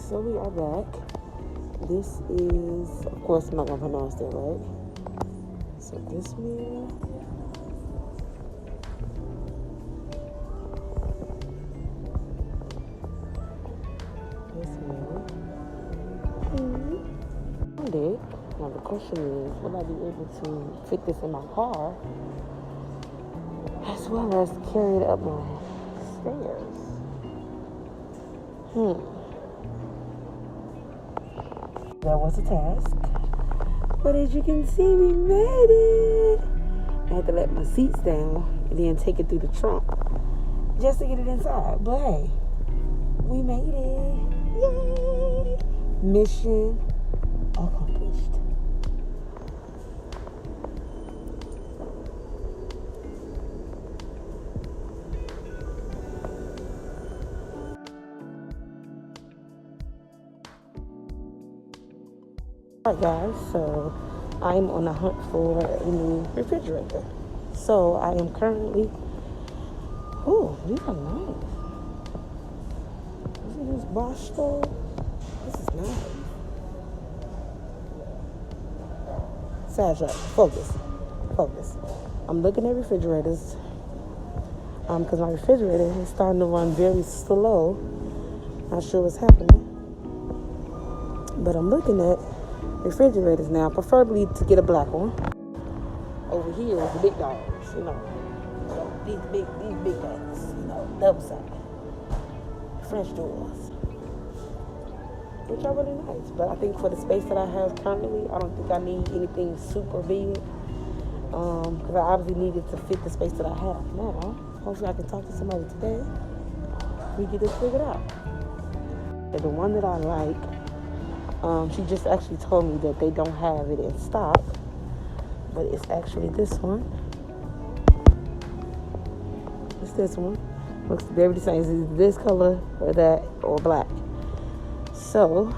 So we are back. This is, of course, I'm not gonna pronounce that right. So this mirror. This mirror. Found it. Now the question is, will I be able to fit this in my car as well as carry it up my stairs? That was a task. But as you can see, we made it. I had to let my seats down and then take it through the trunk just to get it inside. But hey, we made it. Yay! Mission accomplished. Alright guys, so I'm on a hunt for a new refrigerator. So I am currently, these are nice. Isn't this Bosch stove? This is nice. Side focus. I'm looking at refrigerators because my refrigerator is starting to run very slow. Not sure what's happening, but I'm looking at refrigerators now, preferably to get a black one. Over here is the big dogs, these big dogs, double side, French doors, which are really nice. But I think for the space that I have currently, I don't think I need anything super big, because I obviously needed to fit the space that I have now. Hopefully I can talk to somebody today. We get this figured out. And the one that I like, she just actually told me that they don't have it in stock, but it's actually this one. It's this one. Looks very the same. It's this color or that or black. So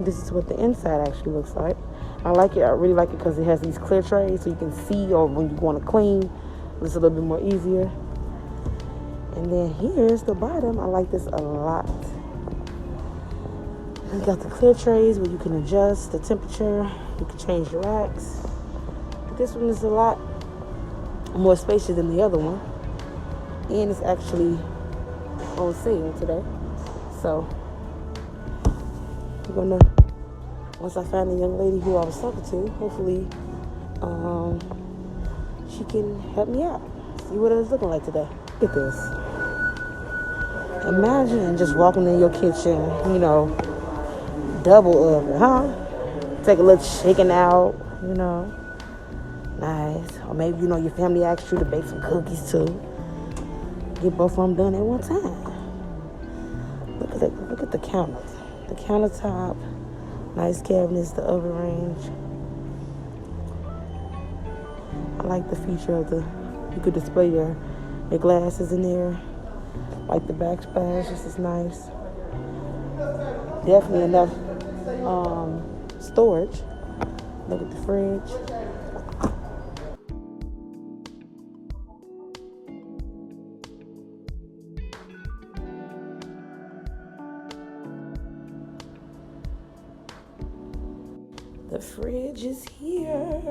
this is what the inside actually looks like. I like it. I really like it because it has these clear trays, so you can see, or when you want to clean, it's a little bit more easier. And then here's the bottom. I like this a lot. You got the clear trays where you can adjust the temperature. You can change the racks. But this one is a lot more spacious than the other one. And it's actually on sale today. So we're gonna, once I find the young lady who I was talking to, hopefully she can help me out. See what it's looking like today. Look at this. Imagine just walking in your kitchen, double oven, huh? Take a little chicken out, nice. Or maybe, your family asks you to bake some cookies too. Get both of them done at one time. Look at it. Look at the counter. The countertop, nice cabinets, the oven range. I like the feature of you could display your glasses in there. Like the backsplash, this is nice. Definitely enough storage. Look at the fridge. The fridge is here.